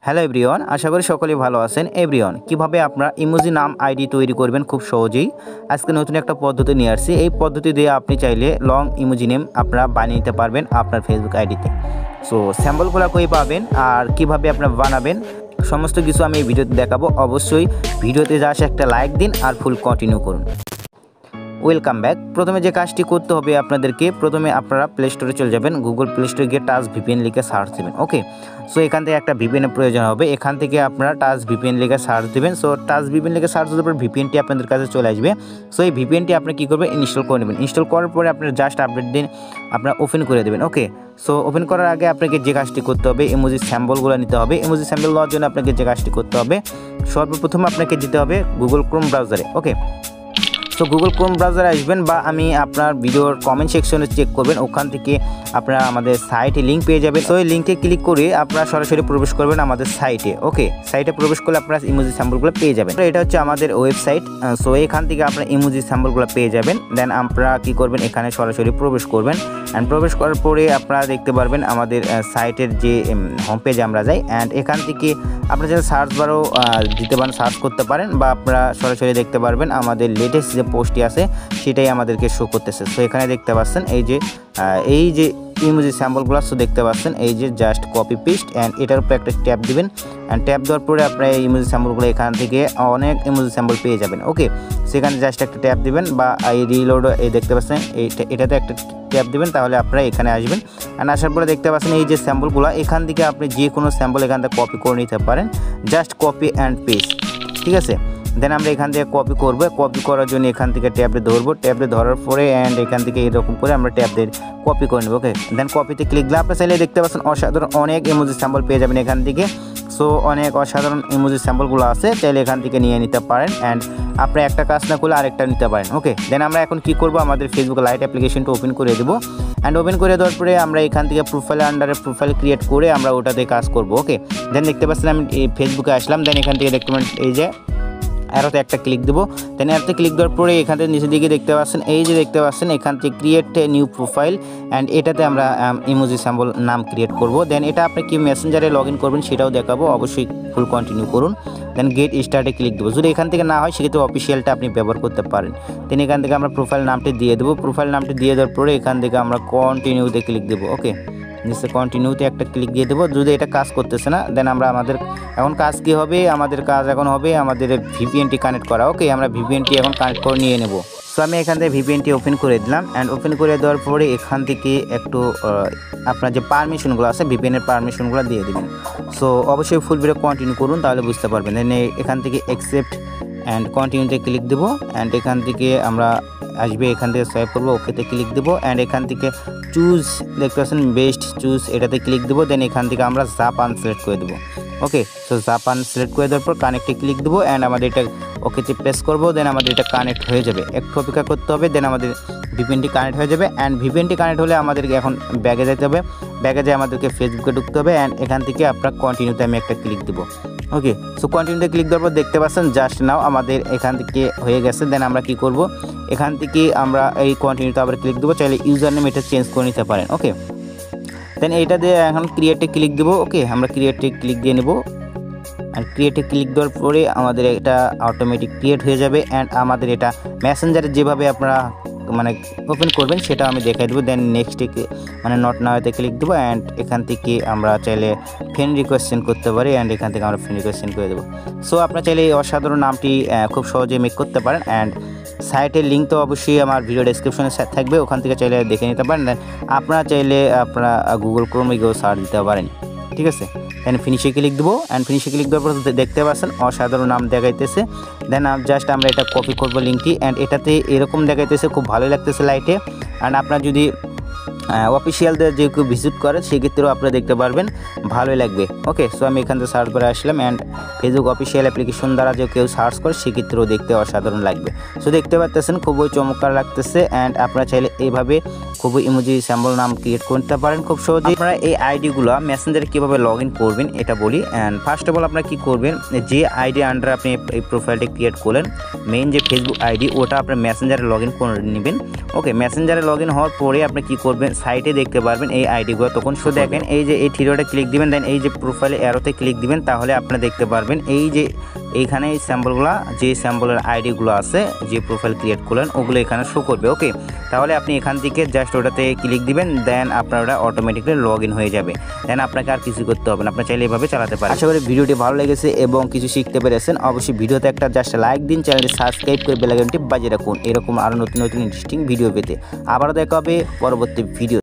Hello everyone, আশা করি সকলেই ভালো আছেন। এভরিওয়ান, কিভাবে আপনারা ইমোজি নাম আইডি তৈরি করবেন খুব সহজেই আজকে নতুন একটা পদ্ধতি নিয়ে আসছি। এই পদ্ধতি দিয়ে আপনি চাইলে লং ইমোজি নেম আপনারা বানিয়ে নিতে পারবেন আপনার ফেসবুক আইডিতে। সো স্যাম্পলগুলো কই পাবেন আর কিভাবে আপনারা বানাবেন সমস্ত কিছু আমি এই ভিডিওতে দেখাবো। অবশ্যই ভিডিওতে যা আসে একটা লাইক দিন আর ফুল কন্টিনিউ করুন। Welcome back. প্রথমে যে কাজটি করতে হবে আপনাদেরকে, প্রথমে আপনারা প্লে স্টোরে চলে যাবেন। গুগল প্লে স্টোরে গিয়ে টাচ ভিপিএন লিখে সার্চ দেবেন। ওকে, সো এখান থেকে একটা ভিপিএনের প্রয়োজন হবে। এখান থেকে আপনারা টাচ ভিপিএন লিখে সার্চ দেবেন। সো টাচ ভিপিএন লিখে সার্চ দেওয়ার পর ভিপিএনটি আপনাদের কাছে চলে আসবে। সো এই ভিপিএনটি আপনি কী করবেন, ইনস্টল করে নেবেন। ইনস্টল করার পরে আপনার জাস্ট আপডেট দিন, আপনারা ওপেন করে দেবেন। ওকে, সো ওপেন করার আগে আপনাকে যে কাজটি করতে হবে, ইমোজি স্যাম্পলগুলো নিতে হবে। ইমোজি স্যাম্পল নেওয়ার জন্য আপনাকে যে কাজটি করতে হবে, সর্বপ্রথম আপনাকে যেতে হবে গুগল ক্রোম ব্রাউজারে। ওকে, সো গুগল ক্রোম ব্রাউজারে আসবেন বা আমি আপনার ভিডিওর কমেন্ট সেকশনে চেক করবেন, ওখান থেকে আপনারা আমাদের সাইটে লিঙ্ক পেয়ে যাবেন। সো এই লিঙ্কে ক্লিক করে আপনারা সরাসরি প্রবেশ করবেন আমাদের সাইটে। ওকে, সাইটে প্রবেশ করলে আপনারা ইমোজি স্যাম্পলগুলো পেয়ে যাবেন। এটা হচ্ছে আমাদের ওয়েবসাইট। সো এখান থেকে আপনারা ইমোজি স্যাম্পলগুলো পেয়ে যাবেন। দেন আপনারা কী করবেন, এখানে সরাসরি প্রবেশ করবেন। অ্যান্ড প্রবেশ করার পরে আপনারা দেখতে পারবেন আমাদের সাইটের যে হোম পেজে আমরা যাই। অ্যান্ড এখান থেকে আপনারা যারা সার্চ বারও দিতে পারেন, সার্চ করতে পারেন, বা আপনারা সরাসরি দেখতে পারবেন আমাদের লেটেস্ট যে পোস্টটি আছে সেটাই আমাদেরকে শো করতেছে। সো এখানে দেখতে পাচ্ছেন এই যে ইমোজি স্যাম্পলগুলো দেখতে পাচ্ছেন, এই যে জাস্ট কপি পেস্ট অ্যান্ড এটার উপরে একটা ট্যাপ দিবেন। অ্যান্ড ট্যাপ দেওয়ার পরে আপনারা এই ইমোজি স্যাম্পলগুলো এখান থেকে অনেক ইমোজি স্যাম্পল পেয়ে যাবেন। ওকে, সেখানে জাস্ট একটা ট্যাপ দিবেন বা এই রিলোড এই দেখতে পাচ্ছেন এটাতে একটা ট্যাপ দিবেন, তাহলে আপনারা এখানে আসবেন। অ্যান্ড আসার পরে দেখতে পাচ্ছেন এই যে স্যাম্পলগুলো, এখান থেকে আপনি যে কোনো স্যাম্পল এখান থেকে কপি করে নিতে পারেন। জাস্ট কপি অ্যান্ড পেস্ট, ঠিক আছে। দেন আমরা এখান থেকে কপি করব। কপি করার জন্য এখান থেকে ট্যাবলে ধরবো। ট্যাবলে ধরার পরে অ্যান্ড এখান থেকে এরকম করে আমরা ট্যাব দিয়ে কপি করে নেব। ওকে, দেন কপিতে ক্লিক দিলে আপনার চাইলে দেখতে পাচ্ছেন অসাধারণ অনেক ইমোজি স্যাম্পল পেয়ে যাবেন এখান থেকে। সো অনেক অসাধারণ ইমোজি স্যাম্পলগুলো আছে, চাইলে এখান থেকে নিয়ে নিতে পারেন। অ্যান্ড আপনি একটা কাজ না করলে আরেকটা নিতে পারেন। ওকে, দেন আমরা এখন কি করব, আমাদের ফেসবুক লাইট অ্যাপ্লিকেশনটা ওপেন করে দেবো। অ্যান্ড ওপেন করে দেওয়ার পরে আমরা এখান থেকে প্রোফাইলের আন্ডারে প্রোফাইল ক্রিয়েট করে আমরা ওটাতে কাজ করব। ওকে, দেন দেখতে পাচ্ছেন আমি ফেসবুকে আসলাম। দেন এখান থেকে দেখতে পাচ্ছেন এই যে অ্যারোতে একটা ক্লিক দেবো। দেন অ্যারোতে ক্লিক দেওয়ার পরে এখান থেকে নিচের দিকে দেখতে পাচ্ছেন এই যে দেখতে পাচ্ছেন এখান থেকে ক্রিয়েট নিউ প্রোফাইল। অ্যান্ড এটাতে আমরা ইমোজি স্যাম্পল নাম ক্রিয়েট করব। দেন এটা আপনি কি মেসেঞ্জারে লগ ইন করবেন সেটাও দেখাবো, অবশ্যই ফুল কন্টিনিউ করুন। দেন গেট স্টার্টে ক্লিক দেবো। যদি এখান থেকে না হয় সেক্ষেত্রে অফিসিয়ালটা আপনি ব্যবহার করতে পারেন। দেন এখান থেকে আমরা প্রোফাইল নামটি দিয়ে দেবো। প্রোফাইল নামটি দিয়ে দেওয়ার পরে এখান থেকে আমরা কন্টিনিউতে ক্লিক দেবো। ওকে, নিচে কন্টিনিউতে একটা ক্লিক দিয়ে দেবো। যদি এটা কাজ করতেছে না, দেন আমাদের এখন কাজ কী হবে, আমাদের কাজ এখন হবে আমাদের ভিপিএনটি কানেক্ট করা। ওকে, আমরা ভিপিএনটি এখন কানেক্ট করে নিয়ে নেব। সো আমি এখান থেকে ভিপিএনটি ওপেন করে দিলাম। অ্যান্ড ওপেন করে দেওয়ার পরে এখান থেকে একটু আপনার যে পারমিশনগুলো আছে ভিপিএনের পারমিশনগুলো দিয়ে দেবেন। সো অবশ্যই ফুল ভিডিও কন্টিনিউ করুন, তাহলে বুঝতে পারবেন। দেন এখান থেকে অ্যাকসেপ্ট অ্যান্ড কন্টিনিউতে ক্লিক দেবো। অ্যান্ড এখান থেকে আমরা আসবে, এখান থেকে সোয়াইপ করবো, ওকেতে ক্লিক দেবো। অ্যান্ড এখান থেকে চুজ দেখতে পাচ্ছেন বেস্ট চুজ, এটাতে ক্লিক দেবো। দেন এখান থেকে আমরা জাপান সিলেক্ট করে দেবো। ওকে, সো জাপান সিলেক্ট করে দেওয়ার পর কানেক্টে ক্লিক দেবো। অ্যান্ড আমাদের এটা ওকেতে প্রেস করবো। দেন আমাদের এটা কানেক্ট হয়ে যাবে, একটু অপেক্ষা করতে হবে। দেন আমাদের ভিপিএনটি কানেক্ট হয়ে যাবে। অ্যান্ড ভিপিএনটি কানেক্ট হলে আমাদেরকে এখন ব্যাগে যেতে হবে। ব্যাগে যেয়ে আমাদেরকে ফেসবুকে ঢুকতে হবে। অ্যান্ড এখান থেকে আপনার কন্টিনিউতে আমি একটা ক্লিক দেবো। ওকে, সো কন্টিনিউতে ক্লিক দেওয়ার পর দেখতে পাচ্ছেন জাস্ট নাও আমাদের এখান থেকে হয়ে গেছে। দেন আমরা কি করব, এখান থেকে আমরা এই কন্টিনিউতে আবার ক্লিক দেবো। চাইলে ইউজার নেম এটা চেঞ্জ করে নিতে পারেন। ওকে, দেন এইটা দিয়ে এখন ক্রিয়েটে ক্লিক দেবো। ওকে, আমরা ক্রিয়েটে ক্লিক দিয়ে নেব। আর ক্রিয়েটে ক্লিক দেওয়ার পরে আমাদের এটা অটোমেটিক ক্রিয়েট হয়ে যাবে। অ্যান্ড আমাদের এটা মেসেঞ্জারে যেভাবে আপনারা ওপেন করবেন সেটা আমি দেখাই দেবো। দেন নেক্সটে নট নাওতে ক্লিক দেবো। অ্যান্ড এখান থেকে আমরা চাইলে ফ্রেন্ড রিকোয়েস্ট সেন্ড করতে পারি। অ্যান্ড এখান থেকে আমরা ফ্রেন্ড রিকোয়েস্ট সেন্ড করে দেবো। সো আপনারা চাইলে এই অসাধারণ নামটি খুব সহজে মেক করতে পারেন। অ্যান্ড সাইটের লিঙ্ক তো অবশ্যই আমার ভিডিও ডেসক্রিপশনে থাকবে, ওখান থেকে চাইলে দেখে নিতে পারেন। দেন আপনারা চাইলে গুগল ক্রোমে গিয়েও সার্চ দিতে পারেন, ঠিক আছে। দেন ফিনিশে ক্লিক দেবো। অ্যান্ড ফিনিশে ক্লিক দেওয়ার পর দেখতে পাচ্ছেন অসাধারণ নাম দেখাইতেছে। দেন জাস্ট আমরা এটা কপি করবো লিঙ্কটি। অ্যান্ড এটাতে এরকম দেখাইতেছে, খুব ভালোই লাগতেছে লাইটে। অ্যান্ড আপনার যদি অফিসিয়ালদের যে কেউ ভিজিট করে সেক্ষেত্রেও আপনারা দেখতে পারবেন, ভালোই লাগবে। ওকে, সো আমি এখান থেকে সার্চ করে আসলাম। অ্যান্ড ফেসবুক অফিসিয়াল অ্যাপ্লিকেশন দ্বারা যে কেউ সার্চ করে সেক্ষেত্রেও দেখতে অসাধারণ লাগবে। সো দেখতে পাচ্ছেন খুবই চমৎকার লাগতেছে। অ্যান্ড আপনারা চাইলে এইভাবে খুব ইমোজি স্যাম্পল নাম ক্রিয়েট করতে পারেন খুব সহজেই। আপনারা এই আইডিগুলো মেসেঞ্জারে কীভাবে লগ ইন করবেন এটা বলি। অ্যান্ড ফার্স্ট অফ অল আপনারা কী করবেন, যে আইডি আন্ডারে আপনি এই প্রোফাইলটি ক্রিয়েট করলেন, মেইন যে ফেসবুক আইডি, ওটা আপনার মেসেঞ্জারে লগ ইন করে নেবেন। ওকে, মেসেঞ্জারে লগ ইন হওয়ার পরে আপনি কী করবেন, সাইটে দেখতে পারবেন এই আইডিগুলো। তখন শুধু দেখেন এই যে এই থ্রিডটে ক্লিক দিবেন, দেন এই যে প্রোফাইলে অ্যারোতে ক্লিক দিবেন, তাহলে আপনারা দেখতে পারবেন এই যে এইখানে এই স্যাম্পলগুলো, যে স্যাম্পলের আইডিগুলো আছে, যে প্রোফাইল ক্রিয়েট করলেন ওগুলো এখানে শো করবে। ওকে, তাহলে আপনি এখান থেকে জাস্ট ওটাতে ক্লিক দিবেন, দেন আপনার ওটা অটোমেটিকলি লগ ইন হয়ে যাবে। দেন আপনাকে আর কিছু করতে হবে না, আপনার চাইলে এভাবে চালাতে পারেন। আশা করি ভিডিওটি ভালো লেগেছে এবং কিছু শিখতে পেরেছেন। অবশ্যই ভিডিওতে একটা জাস্ট লাইক দিন, চ্যানেলটি সাবস্ক্রাইব করে বেল আইকনটি বাজিয়ে রাখুন এরকম আরও নতুন নতুন ইন্টারেস্টিং ভিডিও পেতে। আবারও দেখা হবে পরবর্তী ভিডিও।